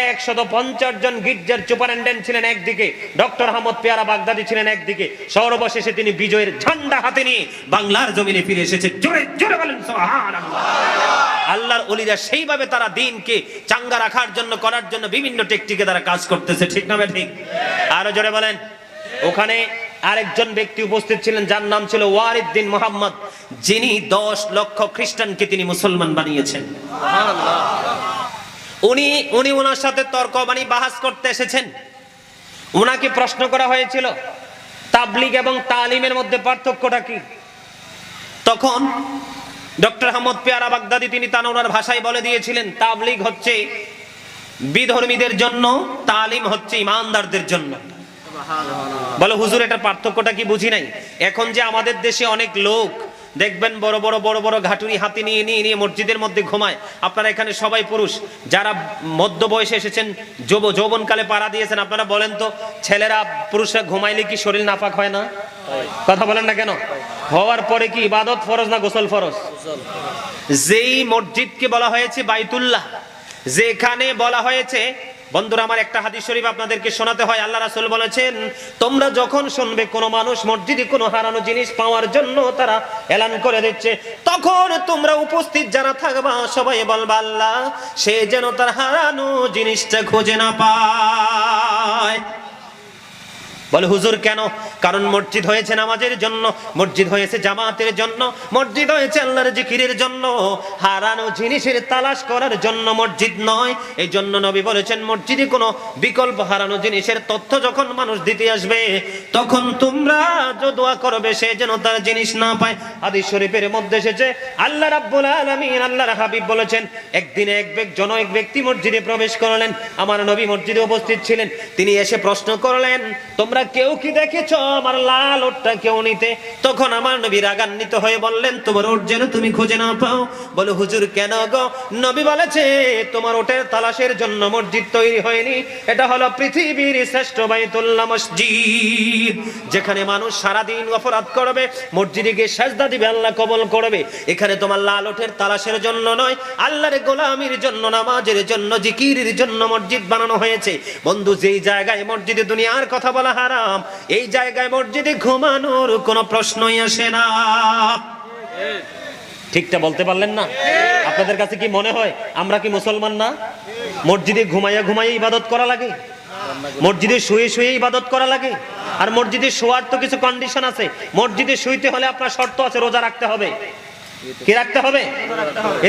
150 জন গির্জার সুপারিনটেন্ডেন্ট ছিলেন একদিকে, ডক্টর আহমদ পেয়ারা বাগদাদি ছিলেন একদিকে। সর্বশেষে তিনি বিজয়ের ঝান্ডা হাতে নিয়ে বাংলার জমিনে ফিরে এসেছে। জোরে জোরে বলেন সুবহানাল্লাহ। আল্লাহর ওলিরা সেইভাবে তারা দ্বীনকে চাঙ্গা রাখার জন্য করার জন্য বিভিন্ন টেকটিকে তারা কাজ করতেছে, ঠিক না ঠিক? আরো জোরে বলেন। ওখানে আরেকজন ব্যক্তি উপস্থিত ছিলেন যার নাম ছিল ওয়ারিদ্দিন মুহাম্মদ, যিনি 10 লক্ষ খ্রিস্টানকে তিনি মুসলমান বানিয়েছেন। উনি ওনার সাথে তর্ক বাহাস করতে এসেছেন। ওনাকে প্রশ্ন করা হয়েছিল তাবলীগ এবং তালিমের মধ্যে পার্থক্যটা কি। তখন ডক্টর আহমদ পেয়ারা বাগদাদি তিনি ওনার ভাষায় বলে দিয়েছিলেন তাবলীগ হচ্ছে বিধর্মীদের জন্য, তালিম হচ্ছে ইমানদারদের জন্য। বলে হুজুর এটার পার্থক্যটা কি বুঝি নাই। এখন যে আমাদের দেশে অনেক লোক দেখবেন বড় বড় ঘাটুরি হাতে নিয়ে মসজিদের মধ্যে ঘুমায়। আপনারা এখানে সবাই পুরুষ, যারা মধ্য বয়সে এসেছেন, যৌবনকালে পাড়া দিয়েছেন, আপনারা বলেন তো ছেলেরা পুরুষরা ঘুমাইলে কি শরীর নাপাক হয় না? কথা বলেন না কেন? হওয়ার পরে কি ইবাদত ফরজ না গোসল ফরজ? যেই মসজিদকে বলা হয়েছে বাইতুল্লাহ, যেখানে বলা হয়েছে, বন্ধুরা আমার একটা হাদিস শরীফ আপনাদেরকে শোনাতে হয়। আল্লাহ রাসূল বলেছেন তোমরা যখন শুনবে কোন মানুষ মসজিদে কোনো হারানো জিনিস পাওয়ার জন্য তারা এলান করে দিচ্ছে, তখন তোমরা উপস্থিত যারা থাকবা সবাই বলবা আল্লাহ সে যেন তার হারানো জিনিসটা খুঁজে না পায়। বলে হুজুর কেন? কারণ মসজিদ হয়েছে নামাজের জন্য, মসজিদ হয়েছে জামাতের জন্য, মসজিদ হয়েছে আল্লাহর জিকিরের জন্য, হারানো জিনিসের তালাশ করার জন্য মসজিদ নয়। এই জন্য নবী বলেছেন মসজিদে কোনো বিকল্প হারানো জিনিসের তথ্য যখন মানুষ দিতে আসবে তখন তোমরা যে দোয়া করবে সে যেন তার জিনিস না পায়। হাদিস শরীফের মধ্যে এসেছে আল্লাহ রাব্বুল আলামিন আল্লাহর হাবিব বলেছেন একদিন এক ব্যক্তি মসজিদে প্রবেশ করলেন। আমার নবী মসজিদে উপস্থিত ছিলেন। তিনি এসে প্রশ্ন করলেন তোমরা কেউ কি দেখেছো আমার লাল ওটটা কেউ নিতে? তখন আমার নবী রাগান্বিত হয়ে বললেন তোমার ওট যেন তুমি খুঁজে না পাও। বলে হুজুর কেন গো? নবী বলেছে তোমার ওটের তালাশের জন্য মসজিদ তৈরি হয়নি, এটা হলো পৃথিবীর শ্রেষ্ঠ বাইতুল্লাহ মসজিদ, যেখানে মানুষ সারাদিন অপরাধ করবে, মসজিদে গিয়ে সাজদা দিবে, আল্লাহ কবুল করবে। এখানে তোমার লাল ওটের তালাশের জন্য নয়, আল্লাহর গোলামির জন্য, নামাজের জন্য, জিকিরের জন্য মসজিদ বানানো হয়েছে। বন্ধু যেই জায়গায় মসজিদে দুনিয়ার কথা বলা হারাম, এই জায়গায় মসজিদে ঘুমানোর কোনো প্রশ্নই আসে না। ঠিকটা বলতে পারলেন না? আপনাদের কাছে কি মনে হয় আমরা কি মুসলমান না? মসজিদে ঘুমাইয়া ইবাদত করা লাগে, মসজিদে শুয়ে ইবাদত করা লাগে। আর মসজিদে শোয়ার তো কিছু কন্ডিশন আছে। মসজিদে শুইতে হলে আপনার শর্ত আছে, রোজা রাখতে হবে। কি রাখতে হবে?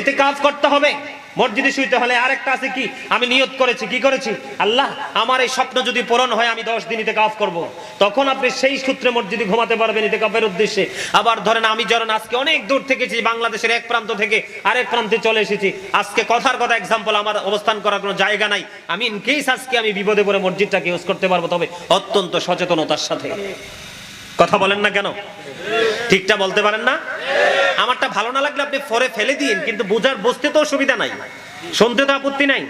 ইতিকাফ করতে হবে। মসজিদে শুইতে হলে আরেকটা আছে কি, আমি নিয়ত করেছি, কি করেছি, আল্লাহ আমার এই স্বপ্ন যদি পূরণ হয় আমি 10 দিন ইতিকাফ করব, তখন আপনি সেই সূত্রে মসজিদে ঘুমাতে পারবেন ইতিকাফের উদ্দেশ্যে। আবার ধরেন আমি আজকে অনেক দূর থেকে এসেছি, বাংলাদেশের এক প্রান্ত থেকে আরেক প্রান্তে চলে এসেছি। আজকে কথার কথা এক্সাম্পল, আমার অবস্থান করার কোনো জায়গা নাই, আমি ইন কেস আজকে আমি বিপদে পড়ে মসজিদটাকে ইউজ করতে পারবো, তবে অত্যন্ত সচেতনতার সাথে। কথা বলেন না কেন? ঠিকটা বলতে পারেন না? আমারটা ভালো না লাগলে আপনি ফরে ফেলে দিন, কিন্তু বুঝতে তো অসুবিধা নাই, শুনতে তো আপত্তি নাই।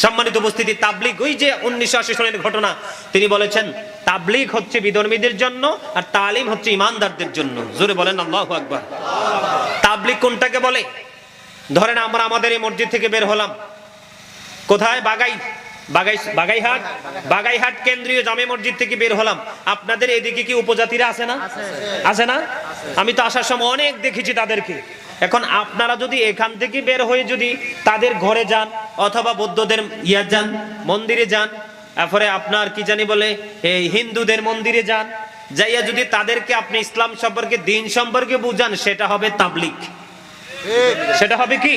সম্মানিত উপস্থিতি, তাবলীগ ওই যে 1980 সনের ঘটনা, তিনি বলেছেন তাবলীগ হচ্ছে বিধর্মীদের জন্য আর তালিম হচ্ছে ইমানদারদের জন্য। জোরে বলেন আল্লাহু আকবার। তাবলীগ কোনটাকে বলে? ধরেন আমরা আমাদের এই মসজিদ থেকে বের হলাম, কোথায়? বাগাইহাট কেন্দ্রীয় জামে মসজিদ থেকে বের হলাম। আপনাদের এদিকে কি উপজাতিরা আছে না? আছে না? আমি তো আসার সময় অনেক দেখেছি তাদেরকে। এখন আপনারা যদি এখান থেকে বের হয়ে যদি তাদের ঘরে যান অথবা বৌদ্ধদের যান, মন্দিরে যান, তারপরে আপনার কি জানি বলে এই হিন্দুদের মন্দিরে যান, যাইয়া যদি তাদেরকে আপনি ইসলাম সম্পর্কে, দ্বীন সম্পর্কে বুঝান, সেটা হবে তাবলীগ। সেটা হবে কি?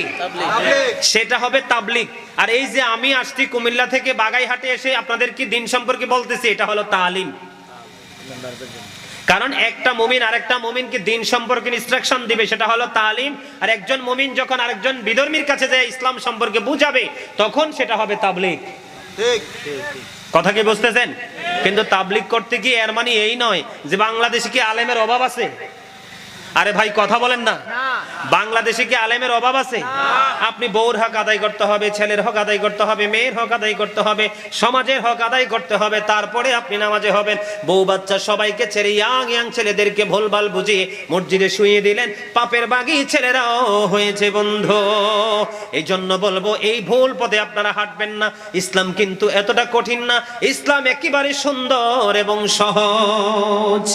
সেটা হবে তাবলীগ। আর এই যে আমি আসছি কুমিল্লা থেকে বাগাইহাটে এসে আপনাদের কি দ্বীন সম্পর্কে বলতেছি, এটা হলো তালিম। কারণ একটা মুমিন আরেকটা মুমিনকে দিন সম্পর্কে ইনস্ট্রাকশন দিবে, সেটা হলো তালিম। আর একজন মুমিন যখন আরেকজন বিধর্মীর কাছে যায় ইসলাম সম্পর্কে বুঝাবে, তখন সেটা হবে তাবলীগ। ঠিক, কথা কি বুঝতেছেন? কিন্তু তাবলীগ করতে কি এর মানে এই নয় যে বাংলাদেশে কি আলেমের অভাব আছে? আরে ভাই কথা বলেন না, বাংলাদেশে কি আলেমের অভাব আছে? আপনি বউর হক আদায় করতে হবে, ছেলের হক আদায় করতে হবে, মেয়ের হক আদায় করতে হবে, সমাজের হক আদায় করতে হবে, তারপরে আপনি নামাজে হবেন। বউ বাচ্চা সবাইকে ছেড়ে ইয়াং ছেলেদেরকে ভুলভাল বুঝিয়ে মসজিদে শুইয়ে দিলেন, পাপের বাগী ছেলেরাও হয়েছে বন্ধু। এই জন্য বলবো এই ভুল পথে আপনারা হাঁটবেন না। ইসলাম কিন্তু এতটা কঠিন না, ইসলাম একেবারে সুন্দর এবং সহজ।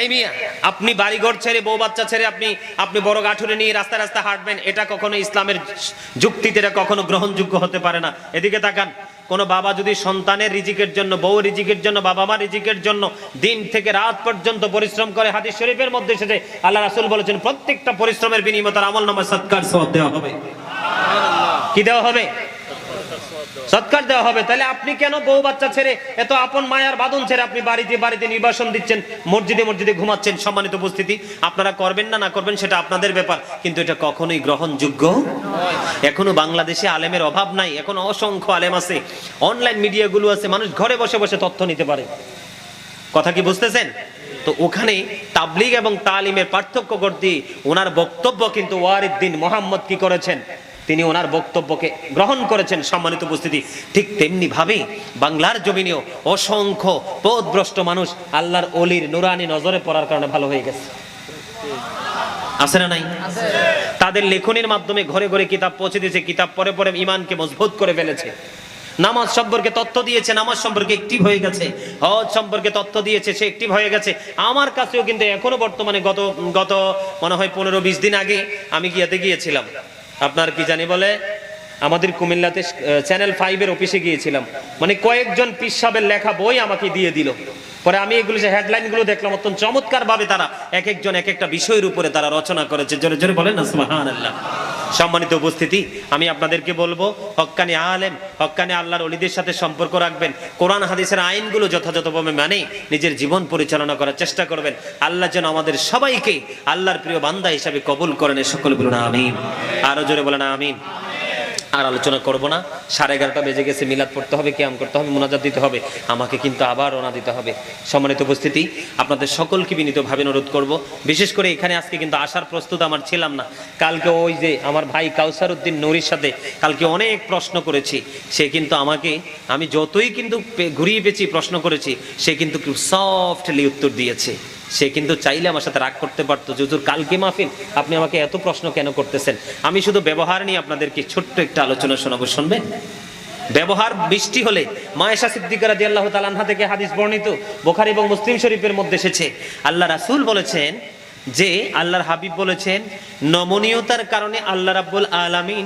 এই মিয়া, আপনি বাড়িঘর ছেড়ে বউ বাচ্চা ছেড়ে আপনি বড় গাঠুরে নিয়ে রাস্তা রাস্তা হাঁটবেন, এটা কখনো ইসলামের যুক্তিতে এটা কখনো গ্রহণযোগ্য হতে পারে না। এদিকে তাকান, কোন বাবা যদি সন্তানের রিজিকের জন্য, বউ রিজিকের জন্য, বাবা মা রিজিকের জন্য দিন থেকে রাত পর্যন্ত পরিশ্রম করে, হাদিস শরীফের মধ্যে এসেছে আল্লাহ রাসূল বলেছেন প্রত্যেকটা পরিশ্রমের বিনিময়ে তার আমলনামায় সদকার সওয়াব দেওয়া হবে। কি দেওয়া হবে? সৎকার দেওয়া হবে। তাহলে আপনি কেন বউ বাচ্চা ছেড়ে, এত আপন মায়ার বাঁধন ছেড়ে আপনি বাড়িতে নির্বাসন দিচ্ছেন, মসজিদে ঘুমাচ্ছেন? সম্মানিত উপস্থিতি, আপনারা করবেন না করবেন সেটা আপনাদের ব্যাপার, কিন্তু এটা কখনোই গ্রহণযোগ্য নয়। এখনো বাংলাদেশে আলেমের অভাব নাই, এখন অসংখ্য আলেম আছে, অনলাইন মিডিয়াগুলো আছে, মানুষ ঘরে বসে বসে তথ্য নিতে পারে। কথা কি বুঝতেছেন? তো ওখানে তাবলীগ এবং তালিমের পার্থক্য করতে ওনার বক্তব্য কিন্তু ওয়ারিদ্দিন মুহাম্মদ কি করেছেন? তিনি ওনার বক্তব্যকে গ্রহণ করেছেন। সম্মানিত উপস্থিতি, ঠিক তেমনি ভাবে বাংলার জমিনেও অসংখ্য পথভ্রষ্ট মানুষ আল্লাহর ওলির নুরানি নজরে পড়ার কারণে ভালো হয়ে গেছে, আছে না নাই? তাদের লেখনের মাধ্যমে ঘরে ঘরে কিতাব পৌঁছে দিয়েছে, কিতাব পড়ে পড়ে ইমানকে মজবুত করে ফেলেছে, নামাজ সম্পর্কে তথ্য দিয়েছে, নামাজ সম্পর্কে অ্যাক্টিভ হয়ে গেছে, হজ সম্পর্কে তথ্য দিয়েছে, সে অ্যাক্টিভ হয়ে গেছে। আমার কাছেও কিন্তু এখনো বর্তমানে গত মনে হয় 15-20 দিন আগে আমি গিয়েছিলাম, আপনার কি জানি বলে আমাদের কুমিল্লাতে চ্যানেল 5-এর অফিসে গিয়েছিলাম, মানে কয়েকজন পীর সাহেবের লেখা বই আমাকে দিয়ে দিল। পরে আমি এগুলো যে হেডলাইনগুলো দেখলাম, অত্যন্ত চমৎকার ভাবে তারা এক একজন এক একটা বিষয়ের উপরে তারা রচনা করেছে। জোরে জোরে বলেন না সুবহানাল্লাহ। সম্মানিত উপস্থিতি, আমি আপনাদেরকে বলবো হক্কানি আলেম, হক্কানি আল্লাহর ওলিদের সাথে সম্পর্ক রাখবেন, কোরআন হাদিসের আইনগুলো যথাযথভাবে মানে নিজের জীবন পরিচালনা করার চেষ্টা করবেন। আল্লাহ যেন আমাদের সবাইকে আল্লাহর প্রিয় বান্দা হিসাবে কবুল করেন, সকলে বলুন আমিন। আরো জোরে বলেন আমিন। আর আলোচনা করব না, 11:30 বেজে গেছে, মিলাদ পড়তে হবে, কিয়াম করতে হবে, মুনাজাত দিতে হবে, আমাকে কিন্তু আবার রওনা দিতে হবে। সম্মানিত উপস্থিতি, আপনাদের সকলকে বিনীতভাবে অনুরোধ করব, বিশেষ করে এখানে আজকে কিন্তু আসার প্রস্তুত আমার ছিলাম না। কালকে ওই যে আমার ভাই কাউসার উদ্দিন নূরির সাথে কালকে অনেক প্রশ্ন করেছি, সে কিন্তু আমাকে, আমি যতই কিন্তু ঘুরিয়ে পেঁচিয়ে প্রশ্ন করেছি, সে কিন্তু খুব সফটলি উত্তর দিয়েছে। সে কিন্তু চাইলে আমার সাথে রাগ করতে পারতো, হুজুর কালকে মাহফিল, আপনি আমাকে এত প্রশ্ন কেন করতেছেন? আমি শুধু ব্যবহার নিয়ে আপনাদেরকে ছোট্ট একটা আলোচনা শোনাবো, শুনবেন? ব্যবহার বৃষ্টি হলে মায়েশা সিদ্দিকা রাদিয়াল্লাহু তাআলা আনহা থেকে হাদিস বর্ণিত, বুখারী এবং মুসলিম শরীফের মধ্যে এসেছে, আল্লাহ রাসূল বলেছেন যে, আল্লাহর হাবিব বলেছেন, নমনীয়তার কারণে আল্লাহ রাব্বুল আলামিন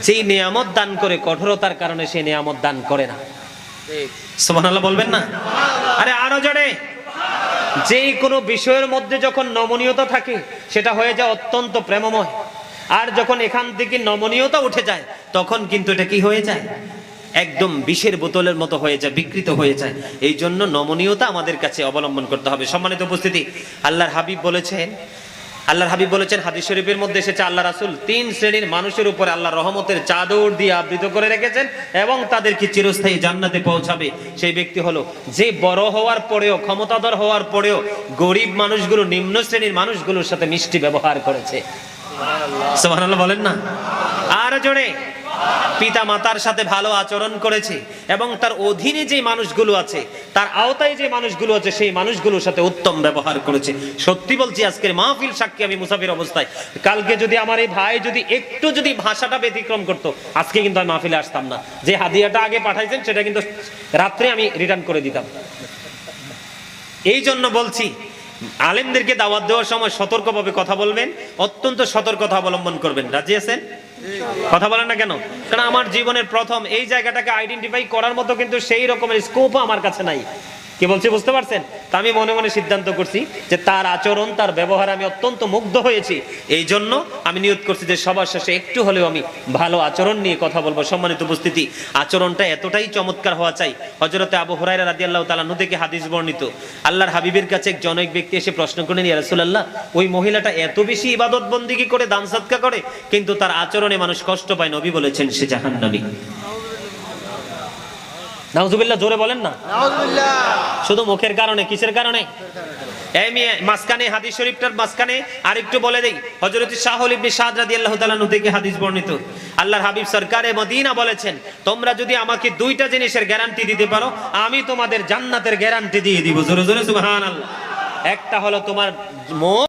যেই নিয়ামত দান করে, কঠোরতার কারণে সেই নিয়ামত দান করে না। সুবহানাল্লাহ বলবেন না? আরে আরো জোরে। যে কোনো বিষয়ের মধ্যে যখন নমনীয়তা থাকে সেটা হয়ে যায় অত্যন্ত প্রেমময়, আর যখন এখান থেকে নমনীয়তা উঠে যায় তখন কিন্তু এটা কি হয়ে যায়? একদম বিষের বোতলের মতো হয়ে যায়, বিকৃত হয়ে যায়। এই জন্য নমনীয়তা আমাদের কাছে অবলম্বন করতে হবে। সম্মানিত উপস্থিতি, আল্লাহর হাবিব বলেছেন হাদিস শরীফের মধ্যে এসেছে, আল্লাহ রাসূল 3 শ্রেণীর মানুষের উপর আল্লাহর রহমতের চাদর দিয়ে আবৃত করে রেখেছেন এবং তাদেরকে চিরস্থায়ী জান্নাতে পৌঁছাবে। সেই ব্যক্তি হলো যে বড় হওয়ার পরেও, ক্ষমতাধর হওয়ার পরেও গরিব মানুষগুলো, নিম্ন শ্রেণীর মানুষগুলোর সাথে মিষ্টি ব্যবহার করেছে। সুবহানাল্লাহ বলেন না? আর জোরে। পিতা মাতার সাথে ভালো আচরণ করেছে এবং তার অধীনে যে মানুষগুলো আছে, তার আওতায় যে মানুষগুলো আছে, সেই মানুষগুলোর সাথে উত্তম ব্যবহার করেছে। সত্যি বলছি, আজকের মাহফিল সাক্ষী আমি মুসাফির অবস্থায়, কালকে যদি আমার এই ভাই যদি একটু যদি ভাষাটা ব্যতিক্রম করতো, আজকে কিন্তু আমি মাহফিলে আসতাম না। যে হাদিয়াটা আগে পাঠাইছেন সেটা কিন্তু রাত্রে আমি রিটার্ন করে দিতাম। এই জন্য বলছি, আলেমদেরকে দাওয়াত দেওয়ার সময় সতর্কভাবে কথা বলবেন, অত্যন্ত সতর্কতা অবলম্বন করবেন। রাজি আছেন? কথা বলেন না কেন? কারণ আমার জীবনের প্রথম এই জায়গাটাকে আইডেন্টিফাই করার মতো কিন্তু সেই রকমের স্কোপও আমার কাছে নাই। কি বলছি বুঝতে পারছেন? তা আমি মনে মনে সিদ্ধান্ত করছি যে তার আচরণ, তার ব্যবহার আমি অত্যন্ত মুগ্ধ হয়েছি। এই জন্য আমি নিয়ত করছি যে সবার শেষে একটু হলেও আমি ভালো আচরণ নিয়ে কথা বলবো। সম্মানিত উপস্থিতি, আচরণটা এতটাই চমৎকার হওয়া চাই। হযরতে আবু হুরায়রা রাদিয়াল্লাহু তাআলা আনহু থেকে হাদিস বর্ণিত, আল্লাহর হাবিবের কাছে এক জনৈক ব্যক্তি এসে প্রশ্ন করলেন, ইয়া রাসূলুল্লাহ, ওই মহিলাটা এত বেশি ইবাদত বন্দেগী করে, দান সদকা করে, কিন্তু তার আচরণে মানুষ কষ্ট পায়। নবী বলেছেন সে জাহান্নামী। নাউজুবিল্লাহ, জোরে বলেন না নাউজুবিল্লাহ। শুধু মুখের কারণে, কিসের কারণে? এই মেয়ে মাঝখানে হাদিস শরীফটার মাঝখানে আরেকটু বলে দেই, হযরত শাহুল ইবনে সাদ রাদিয়াল্লাহু তাআলা আনহু থেকে হাদিস বর্ণিত, আল্লাহর হাবিব সরকারে মদিনা বলেছেন, তোমরা যদি আমাকে দুইটা জিনিসের গ্যারান্টি দিতে পারো, আমি তোমাদের জান্নাতের গ্যারান্টি দিয়ে দিব। জোরে জোরে সুবহানাল্লাহ। একটা হলো তোমার মন